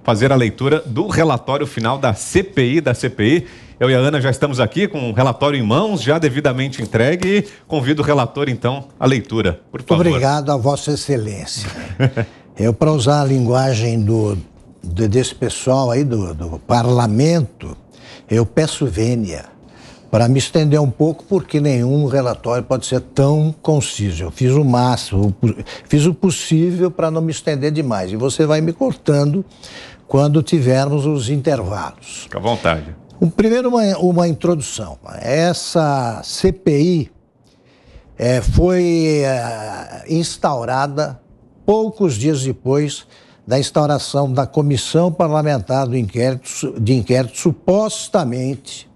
fazer a leitura do relatório final da CPI da CPI. Eu e a Ana já estamos aqui com o relatório em mãos, já devidamente entregue, e convido o relator, então, à leitura, por favor. Obrigado a Vossa Excelência. Para usar a linguagem desse pessoal aí do parlamento, eu peço vênia para me estender um pouco, porque nenhum relatório pode ser tão conciso. Eu fiz o máximo, fiz o possível para não me estender demais. E você vai me cortando quando tivermos os intervalos. Fica à vontade. Primeiro, uma introdução. Essa CPI foi instaurada poucos dias depois da instauração da Comissão Parlamentar de Inquérito supostamente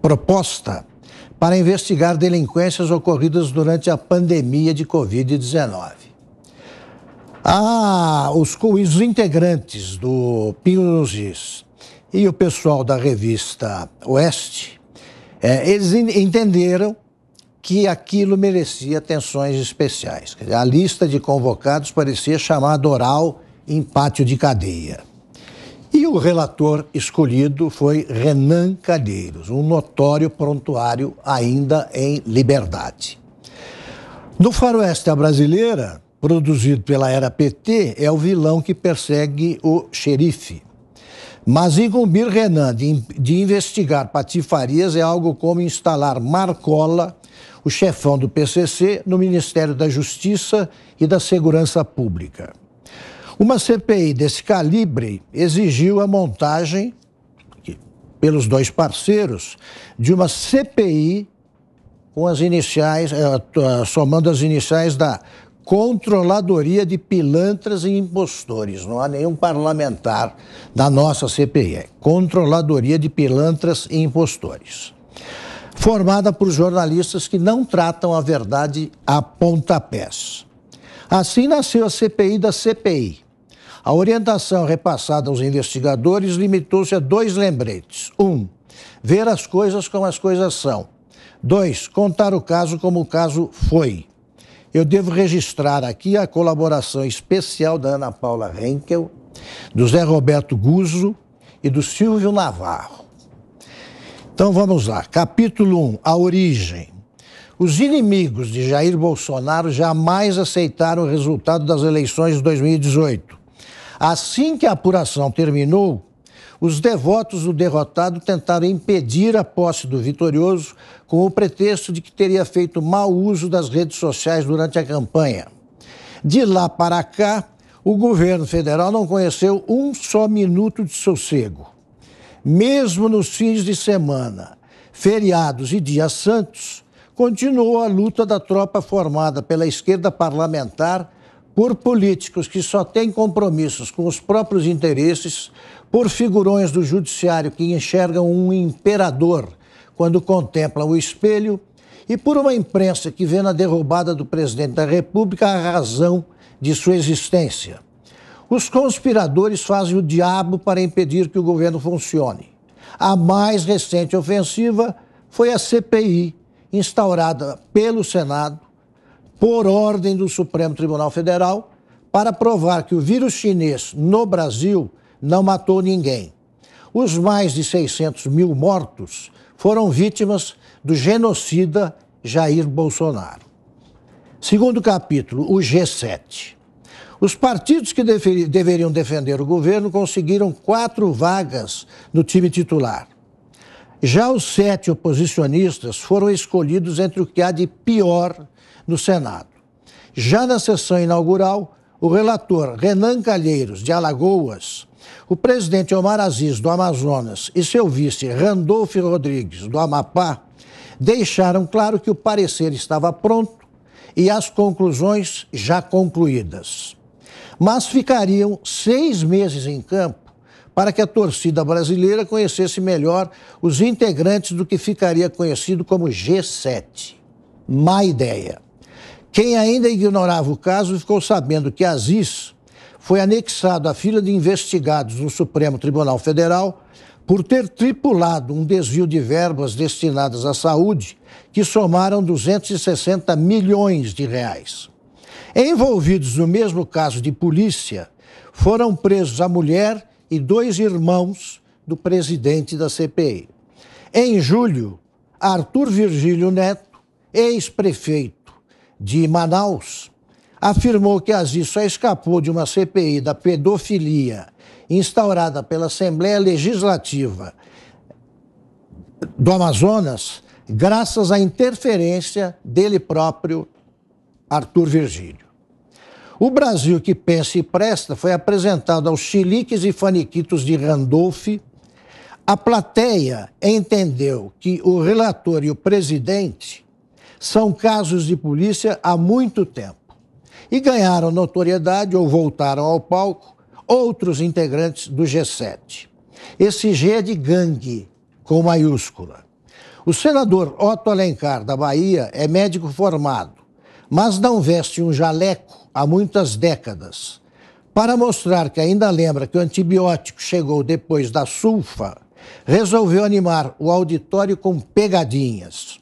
proposta para investigar delinquências ocorridas durante a pandemia de Covid-19. Os integrantes do Pingo nos Is e o pessoal da revista Oeste, eles entenderam que aquilo merecia atenções especiais. A lista de convocados parecia chamada oral em pátio de cadeia. E o relator escolhido foi Renan Calheiros, um notório prontuário ainda em liberdade. No Faroeste à Brasileira, produzido pela Era PT, é o vilão que persegue o xerife. Mas incumbir Renan de investigar patifarias é algo como instalar Marcola, o chefão do PCC, no Ministério da Justiça e da Segurança Pública. Uma CPI desse calibre exigiu a montagem, pelos dois parceiros, de uma CPI com as iniciais, somando as iniciais da Controladoria de Pilantras e Impostores. Não há nenhum parlamentar da nossa CPI. É Controladoria de Pilantras e Impostores. Formada por jornalistas que não tratam a verdade a pontapés. Assim nasceu a CPI da CPI. A orientação repassada aos investigadores limitou-se a 2 lembretes. 1. Ver as coisas como as coisas são. 2. Contar o caso como o caso foi. Eu devo registrar aqui a colaboração especial da Ana Paula Henkel, do Zé Roberto Guzzo e do Silvio Navarro. Então vamos lá. Capítulo 1, a origem. Os inimigos de Jair Bolsonaro jamais aceitaram o resultado das eleições de 2018. Assim que a apuração terminou, os devotos do derrotado tentaram impedir a posse do vitorioso com o pretexto de que teria feito mau uso das redes sociais durante a campanha. De lá para cá, o governo federal não conheceu um só minuto de sossego. Mesmo nos fins de semana, feriados e dias santos, continuou a luta da tropa formada pela esquerda parlamentar por políticos que só têm compromissos com os próprios interesses, por figurões do judiciário que enxergam um imperador quando contemplam o espelho e por uma imprensa que vê na derrubada do presidente da República a razão de sua existência. Os conspiradores fazem o diabo para impedir que o governo funcione. A mais recente ofensiva foi a CPI, instaurada pelo Senado, por ordem do Supremo Tribunal Federal, para provar que o vírus chinês no Brasil não matou ninguém. Os mais de 600 mil mortos foram vítimas do genocida Jair Bolsonaro. Segundo capítulo, o G7. Os partidos que deveriam defender o governo conseguiram 4 vagas no time titular. Já os 7 oposicionistas foram escolhidos entre o que há de pior no Senado. Já na sessão inaugural, o relator Renan Calheiros, de Alagoas, o presidente Omar Aziz, do Amazonas, e seu vice Randolfo Rodrigues, do Amapá, deixaram claro que o parecer estava pronto e as conclusões já concluídas. Mas ficariam 6 meses em campo para que a torcida brasileira conhecesse melhor os integrantes do que ficaria conhecido como G7. Má ideia. Quem ainda ignorava o caso ficou sabendo que Aziz foi anexado à fila de investigados no Supremo Tribunal Federal por ter tripulado um desvio de verbas destinadas à saúde que somaram 260 milhões de reais. Envolvidos no mesmo caso de polícia, foram presos a mulher e 2 irmãos do presidente da CPI. Em julho, Arthur Virgílio Neto, ex-prefeito de Manaus, afirmou que Aziz só escapou de uma CPI da pedofilia instaurada pela Assembleia Legislativa do Amazonas graças à interferência dele próprio, Arthur Virgílio. O Brasil que pensa e presta foi apresentado aos chiliques e faniquitos de Randolph. A plateia entendeu que o relator e o presidente são casos de polícia há muito tempo e ganharam notoriedade ou voltaram ao palco outros integrantes do G7. Esse G é de gangue, com maiúscula. O senador Otto Alencar, da Bahia, é médico formado, mas não veste um jaleco há muitas décadas. Para mostrar que ainda lembra que o antibiótico chegou depois da sulfa, resolveu animar o auditório com pegadinhas.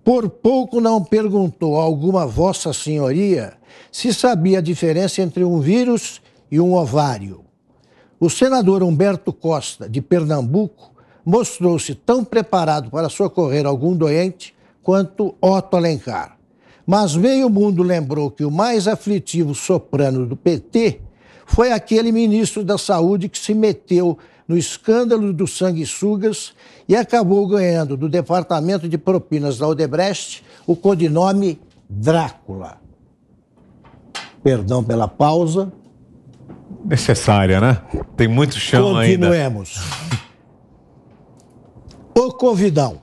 Por pouco não perguntou a alguma Vossa Senhoria se sabia a diferença entre um vírus e um ovário. O senador Humberto Costa, de Pernambuco, mostrou-se tão preparado para socorrer algum doente quanto Otto Alencar. Mas meio mundo lembrou que o mais aflitivo soprano do PT foi aquele ministro da Saúde que se meteu no escândalo dos sanguessugas e acabou ganhando do Departamento de Propinas da Odebrecht o codinome Drácula. Perdão pela pausa. Necessária, né? Tem muito chão ainda. Continuemos. O Covidão.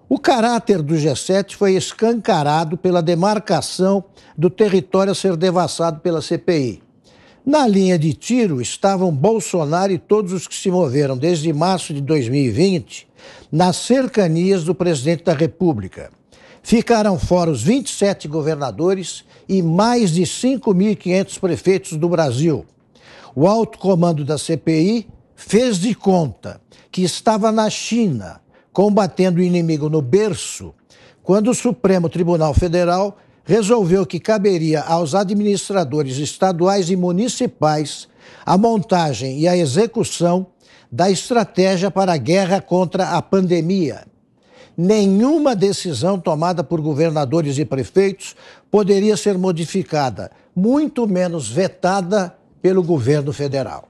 O caráter do G7 foi escancarado pela demarcação do território a ser devassado pela CPI. Na linha de tiro estavam Bolsonaro e todos os que se moveram desde março de 2020 nas cercanias do presidente da República. Ficaram fora os 27 governadores e mais de 5.500 prefeitos do Brasil. O alto comando da CPI fez de conta que estava na China, combatendo o inimigo no berço, quando o Supremo Tribunal Federal resolveu que caberia aos administradores estaduais e municipais a montagem e a execução da estratégia para a guerra contra a pandemia. Nenhuma decisão tomada por governadores e prefeitos poderia ser modificada, muito menos vetada pelo governo federal.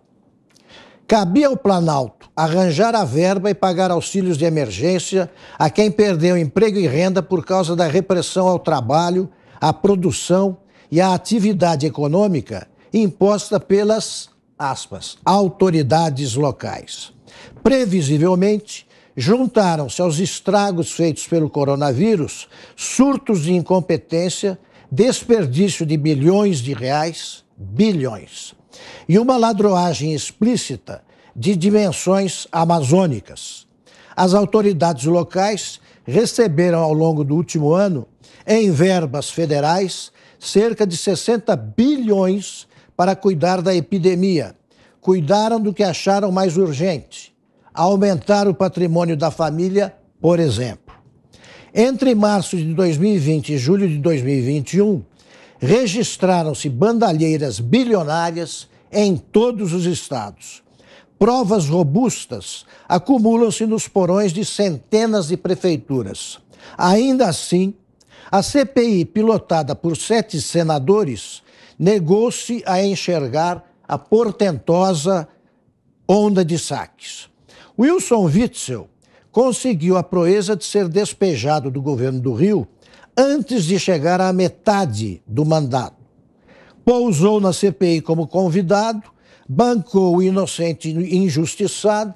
Cabia ao Planalto arranjar a verba e pagar auxílios de emergência a quem perdeu emprego e renda por causa da repressão ao trabalho, à produção e à atividade econômica imposta pelas, aspas, autoridades locais. Previsivelmente, juntaram-se aos estragos feitos pelo coronavírus surtos de incompetência, desperdício de bilhões de reais, bilhões, e uma ladroagem explícita de dimensões amazônicas. As autoridades locais receberam ao longo do último ano, em verbas federais, cerca de 60 bilhões para cuidar da epidemia. Cuidaram do que acharam mais urgente: aumentar o patrimônio da família, por exemplo. Entre março de 2020 e julho de 2021, registraram-se bandalheiras bilionárias em todos os estados. Provas robustas acumulam-se nos porões de centenas de prefeituras. Ainda assim, a CPI, pilotada por 7 senadores, negou-se a enxergar a portentosa onda de saques. Wilson Witzel conseguiu a proeza de ser despejado do governo do Rio antes de chegar à metade do mandato. Pousou na CPI como convidado, bancou o inocente injustiçado,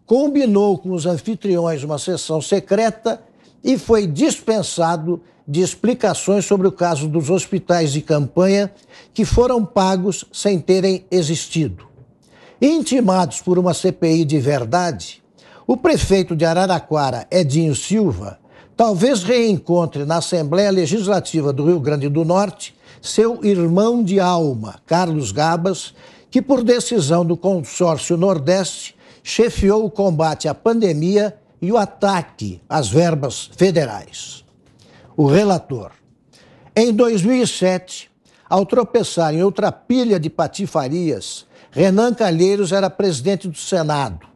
combinou com os anfitriões uma sessão secreta e foi dispensado de explicações sobre o caso dos hospitais de campanha que foram pagos sem terem existido. Intimados por uma CPI de verdade, o prefeito de Araraquara, Edinho Silva, talvez reencontre na Assembleia Legislativa do Rio Grande do Norte seu irmão de alma, Carlos Gabas, que por decisão do Consórcio Nordeste chefiou o combate à pandemia e o ataque às verbas federais. O relator. Em 2007, ao tropeçar em outra pilha de patifarias, Renan Calheiros era presidente do Senado.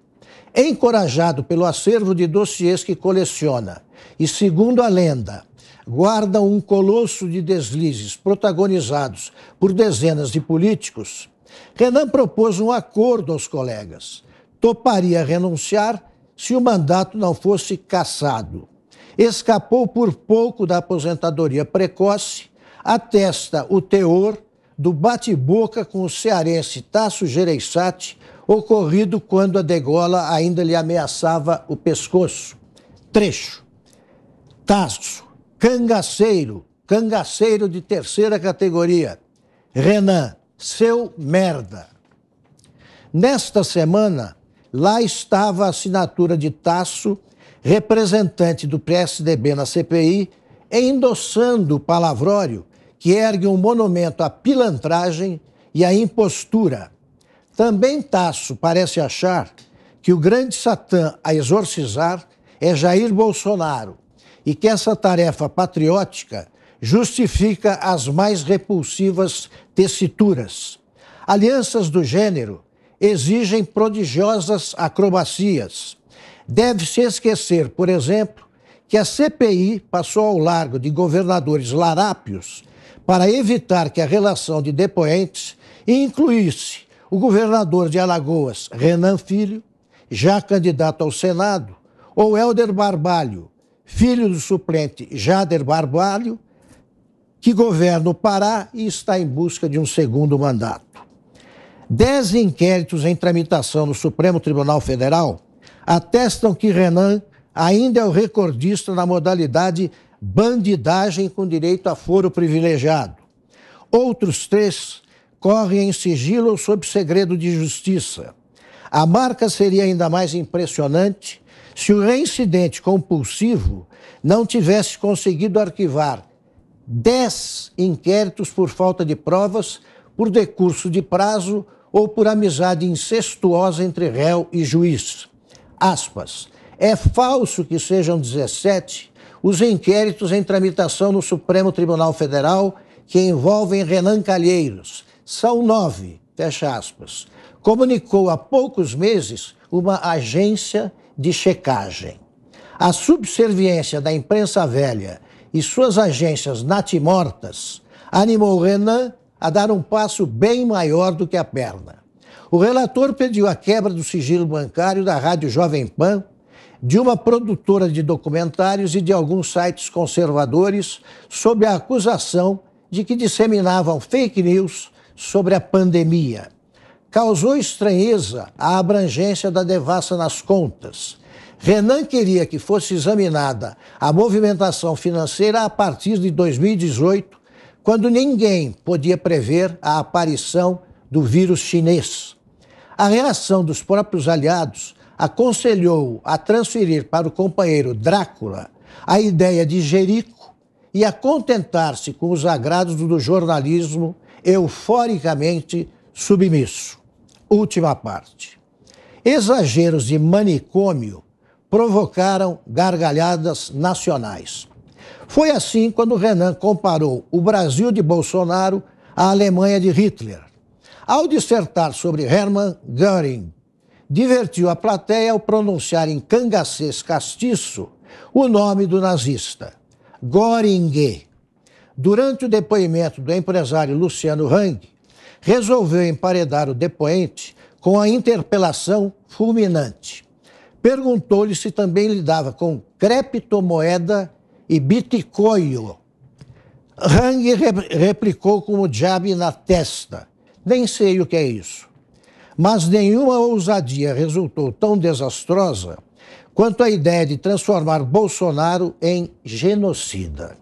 Encorajado pelo acervo de dossiês que coleciona e, segundo a lenda, guarda um colosso de deslizes protagonizados por dezenas de políticos, Renan propôs um acordo aos colegas. Toparia renunciar se o mandato não fosse cassado. Escapou por pouco da aposentadoria precoce, atesta o teor do bate-boca com o cearense Tasso Gereissati, ocorrido quando a degola ainda lhe ameaçava o pescoço. Trecho. Tasso, cangaceiro de terceira categoria. Renan, seu merda. Nesta semana, lá estava a assinatura de Tasso, representante do PSDB na CPI, endossando o palavrório que ergue um monumento à pilantragem e à impostura. Também Tasso parece achar que o grande satã a exorcizar é Jair Bolsonaro e que essa tarefa patriótica justifica as mais repulsivas tessituras. Alianças do gênero exigem prodigiosas acrobacias. Deve-se esquecer, por exemplo, que a CPI passou ao largo de governadores larápios para evitar que a relação de depoentes incluísse o governador de Alagoas, Renan Filho, já candidato ao Senado, ou Helder Barbalho, filho do suplente Jader Barbalho, que governa o Pará e está em busca de um segundo mandato. 10 inquéritos em tramitação no Supremo Tribunal Federal atestam que Renan ainda é o recordista na modalidade bandidagem com direito a foro privilegiado. Outros 3 correm em sigilo ou sob segredo de justiça. A marca seria ainda mais impressionante se o reincidente compulsivo não tivesse conseguido arquivar 10 inquéritos por falta de provas, por decurso de prazo ou por amizade incestuosa entre réu e juiz. Aspas. É falso que sejam 17 os inquéritos em tramitação no Supremo Tribunal Federal que envolvem Renan Calheiros. São 9, fecha aspas. Comunicou há poucos meses uma agência de checagem. A subserviência da imprensa velha e suas agências natimortas animou Renan a dar um passo bem maior do que a perna. O relator pediu a quebra do sigilo bancário da Rádio Jovem Pan, de uma produtora de documentários e de alguns sites conservadores sob a acusação de que disseminavam fake news sobre a pandemia. Causou estranheza a abrangência da devassa nas contas. Renan queria que fosse examinada a movimentação financeira a partir de 2018, quando ninguém podia prever a aparição do vírus chinês. A reação dos próprios aliados aconselhou a transferir para o companheiro Drácula a ideia de Jerico e a contentar-se com os agrados do jornalismo euforicamente submisso. Última parte. Exageros de manicômio provocaram gargalhadas nacionais. Foi assim quando Renan comparou o Brasil de Bolsonaro à Alemanha de Hitler. Ao dissertar sobre Hermann Göring, divertiu a plateia ao pronunciar em cangacês castiço o nome do nazista, Göring. Durante o depoimento do empresário Luciano Hang, resolveu emparedar o depoente com a interpelação fulminante. Perguntou-lhe se também lidava com criptomoeda e bitcoin. Hang replicou com o jab na testa. Nem sei o que é isso. Mas nenhuma ousadia resultou tão desastrosa quanto a ideia de transformar Bolsonaro em genocida.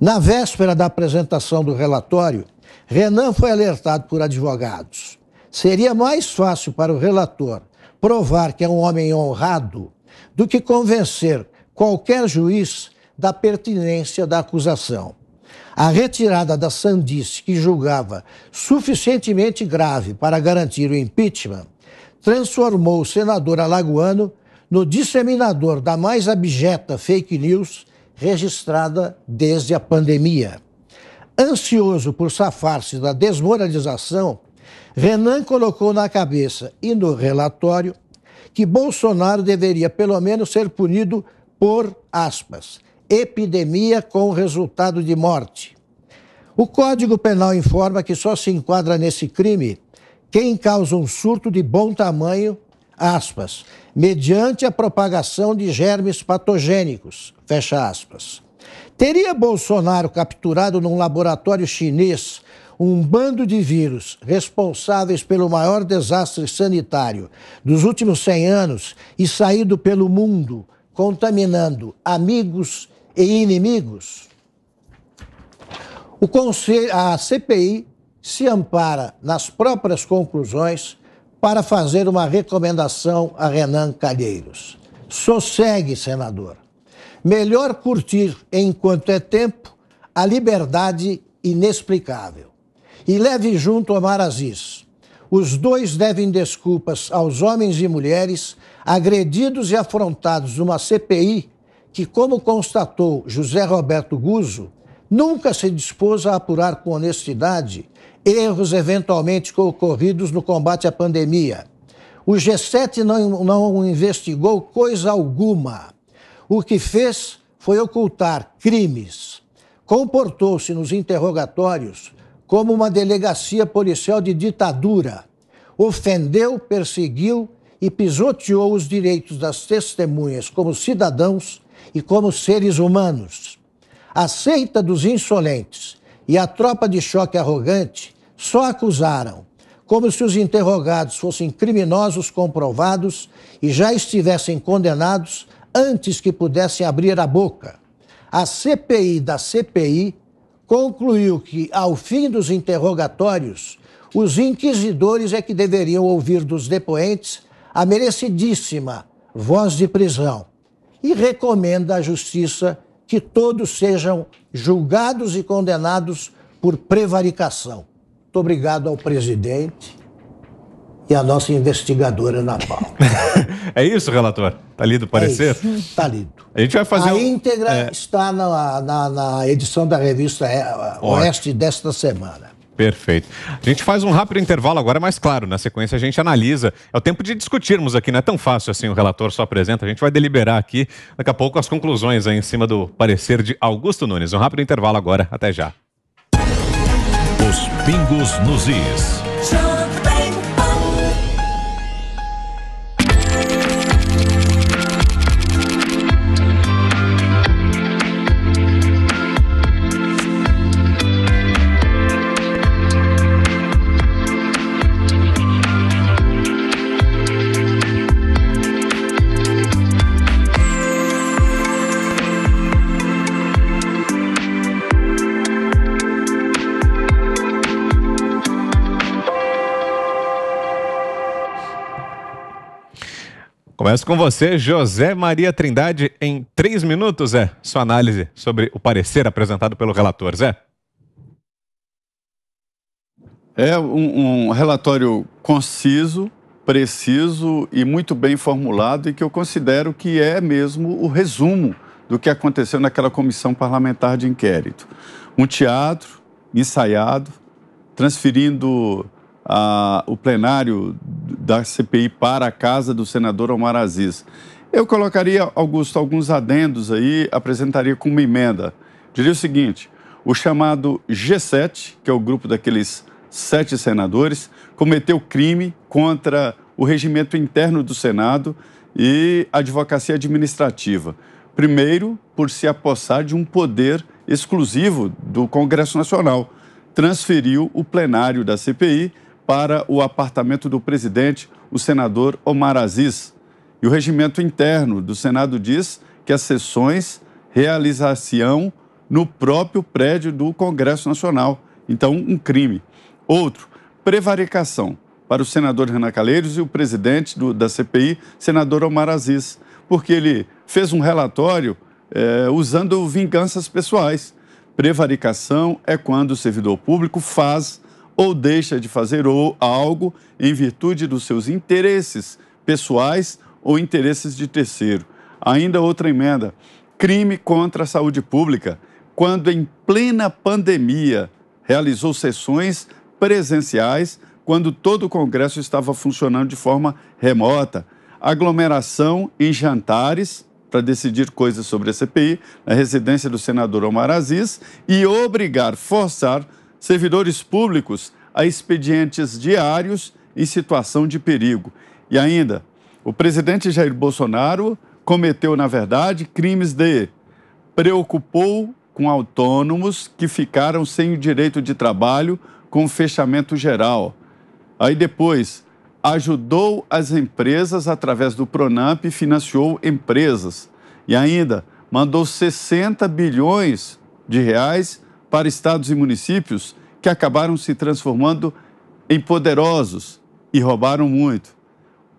Na véspera da apresentação do relatório, Renan foi alertado por advogados. Seria mais fácil para o relator provar que é um homem honrado do que convencer qualquer juiz da pertinência da acusação. A retirada da sandice que julgava suficientemente grave para garantir o impeachment transformou o senador alagoano no disseminador da mais abjeta fake news registrada desde a pandemia. Ansioso por safar-se da desmoralização, Renan colocou na cabeça e no relatório que Bolsonaro deveria pelo menos ser punido por, aspas, epidemia com resultado de morte. O Código Penal informa que só se enquadra nesse crime quem causa um surto de bom tamanho, aspas, mediante a propagação de germes patogênicos, fecha aspas. Teria Bolsonaro capturado num laboratório chinês um bando de vírus responsáveis pelo maior desastre sanitário dos últimos 100 anos e saído pelo mundo contaminando amigos e inimigos? A CPI se ampara nas próprias conclusões para fazer uma recomendação a Renan Calheiros. Sossegue, senador. Melhor curtir, enquanto é tempo, a liberdade inexplicável. E leve junto Omar Aziz. Os dois devem desculpas aos homens e mulheres agredidos e afrontados numa CPI que, como constatou José Roberto Guzzo, nunca se dispôs a apurar com honestidade erros eventualmente ocorridos no combate à pandemia. O G7 não investigou coisa alguma. O que fez foi ocultar crimes. Comportou-se nos interrogatórios como uma delegacia policial de ditadura. Ofendeu, perseguiu e pisoteou os direitos das testemunhas como cidadãos e como seres humanos. A seita dos insolentes e a tropa de choque arrogante só acusaram, como se os interrogados fossem criminosos comprovados e já estivessem condenados antes que pudessem abrir a boca. A CPI da CPI concluiu que, ao fim dos interrogatórios, os inquisidores é que deveriam ouvir dos depoentes a merecidíssima voz de prisão e recomenda à Justiça que todos sejam julgados e condenados por prevaricação. Muito obrigado ao presidente e à nossa investigadora Ana Paula. É isso, relator? Está lido o parecer? Está lido. A gente vai fazer a íntegra está na edição da revista Oeste desta semana. Perfeito. A gente faz um rápido intervalo agora, mas claro, na sequência a gente analisa. É o tempo de discutirmos aqui, não é tão fácil assim, o relator só apresenta. A gente vai deliberar aqui, daqui a pouco, as conclusões aí em cima do parecer de Augusto Nunes. Um rápido intervalo agora, até já. Os pingos nos is. Começo com você, José Maria Trindade, em 3 minutos, Zé. Sua análise sobre o parecer apresentado pelo relator, Zé. É um relatório conciso, preciso e muito bem formulado e que eu considero que é mesmo o resumo do que aconteceu naquela comissão parlamentar de inquérito. Um teatro ensaiado, transferindo o plenário da CPI para a casa do senador Omar Aziz. Eu colocaria, Augusto, alguns adendos aí, apresentaria como emenda. Diria o seguinte: o chamado G7, que é o grupo daqueles 7 senadores, cometeu crime contra o regimento interno do Senado e a advocacia administrativa. Primeiro, por se apossar de um poder exclusivo do Congresso Nacional. Transferiu o plenário da CPI para o apartamento do presidente, o senador Omar Aziz. E o regimento interno do Senado diz que as sessões realizar-se-ão no próprio prédio do Congresso Nacional. Então, um crime. Outro, prevaricação para o senador Renan Calheiros e o presidente da CPI, senador Omar Aziz, porque ele fez um relatório usando vinganças pessoais. Prevaricação é quando o servidor público faz ou deixa de fazer algo em virtude dos seus interesses pessoais ou interesses de terceiro. Ainda outra emenda, crime contra a saúde pública. quando em plena pandemia realizou sessões presenciais, quando todo o Congresso estava funcionando de forma remota, aglomeração em jantares para decidir coisas sobre a CPI, na residência do senador Omar Aziz, e forçar servidores públicos a expedientes diários em situação de perigo. E ainda, o presidente Jair Bolsonaro cometeu, na verdade, crimes de preocupou com autônomos que ficaram sem o direito de trabalho com fechamento geral. Aí depois, ajudou as empresas através do Pronamp e financiou empresas. E ainda, mandou 60 bilhões de reais para estados e municípios que acabaram se transformando em poderosos e roubaram muito.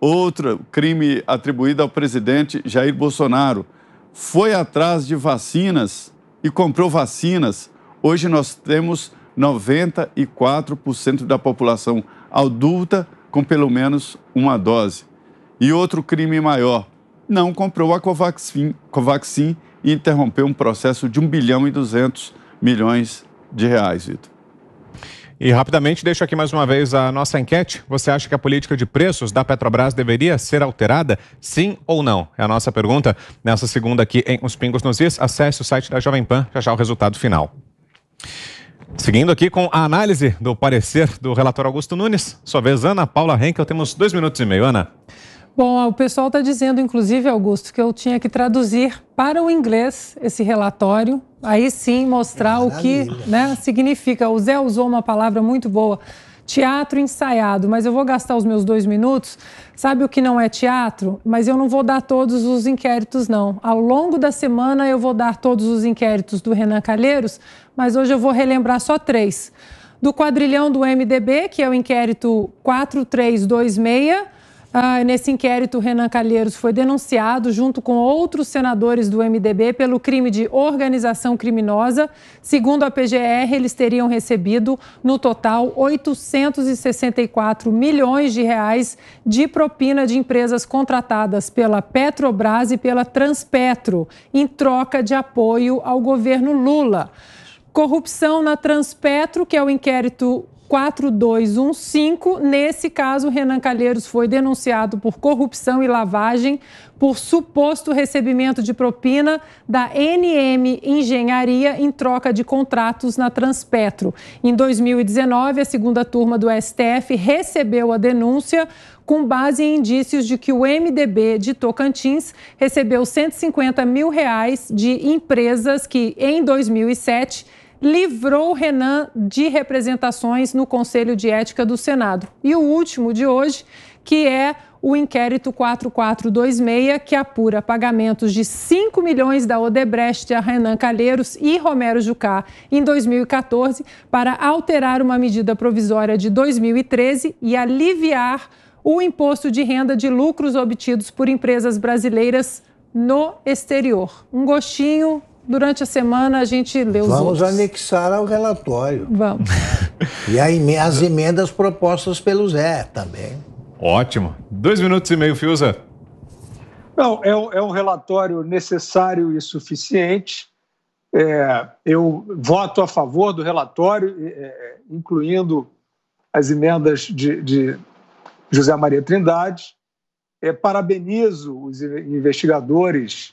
Outro crime atribuído ao presidente Jair Bolsonaro foi atrás de vacinas e comprou vacinas. Hoje nós temos 94% da população adulta com pelo menos uma dose. E outro crime maior, não comprou a Covaxin e interrompeu um processo de 1 bilhão e 200 milhões de reais, Vitor. E rapidamente, deixo aqui mais uma vez a nossa enquete. Você acha que a política de preços da Petrobras deveria ser alterada? Sim ou não? É a nossa pergunta nessa segunda aqui em Os Pingos nos Is. Acesse o site da Jovem Pan, já o resultado final. Seguindo aqui com a análise do parecer do relator Augusto Nunes. Sua vez, Ana Paula Henkel, temos 2 minutos e meio. Ana. Bom, o pessoal está dizendo, inclusive, Augusto, que eu tinha que traduzir para o inglês esse relatório, aí sim mostrar o que, né, significa. O Zé usou uma palavra muito boa, teatro ensaiado, mas eu vou gastar os meus 2 minutos. Sabe o que não é teatro? Mas eu não vou dar todos os inquéritos, não. Ao longo da semana eu vou dar todos os inquéritos do Renan Calheiros, mas hoje eu vou relembrar só 3. Do quadrilhão do MDB, que é o inquérito 4326, nesse inquérito, Renan Calheiros foi denunciado junto com outros senadores do MDB pelo crime de organização criminosa. Segundo a PGR, eles teriam recebido, no total, 864 milhões de reais de propina de empresas contratadas pela Petrobras e pela Transpetro, em troca de apoio ao governo Lula. Corrupção na Transpetro, que é o inquérito 4215, nesse caso, Renan Calheiros foi denunciado por corrupção e lavagem por suposto recebimento de propina da NM Engenharia em troca de contratos na Transpetro. Em 2019, a segunda turma do STF recebeu a denúncia com base em indícios de que o MDB de Tocantins recebeu 150 mil reais de empresas que, em 2007, livrou Renan de representações no Conselho de Ética do Senado. E o último de hoje, que é o inquérito 4426, que apura pagamentos de 5 milhões da Odebrecht a Renan Calheiros e Romero Jucá em 2014 para alterar uma medida provisória de 2013 e aliviar o imposto de renda de lucros obtidos por empresas brasileiras no exterior. Um gostinho. Durante a semana a gente lê os outros. Vamos anexar ao relatório. Vamos. E as emendas propostas pelo Zé também. Ótimo. 2 minutos e meio, Fiuza. Não, é um relatório necessário e suficiente. Eu voto a favor do relatório, incluindo as emendas de José Maria Trindade. Parabenizo os investigadores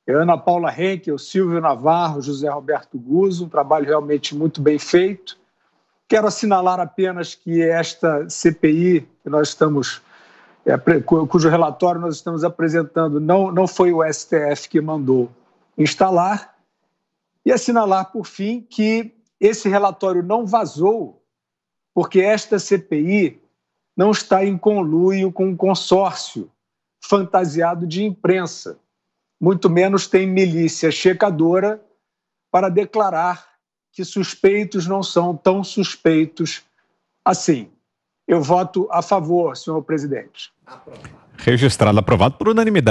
Ana Paula Henkel, Silvio Navarro, José Roberto Guzzo, um trabalho realmente muito bem feito. Quero assinalar apenas que esta CPI, que nós estamos, cujo relatório nós estamos apresentando, não foi o STF que mandou instalar, e assinalar, por fim, que esse relatório não vazou, porque esta CPI não está em conluio com um consórcio fantasiado de imprensa, muito menos tem milícia checadora para declarar que suspeitos não são tão suspeitos assim. Eu voto a favor, senhor presidente. Registrado, aprovado por unanimidade.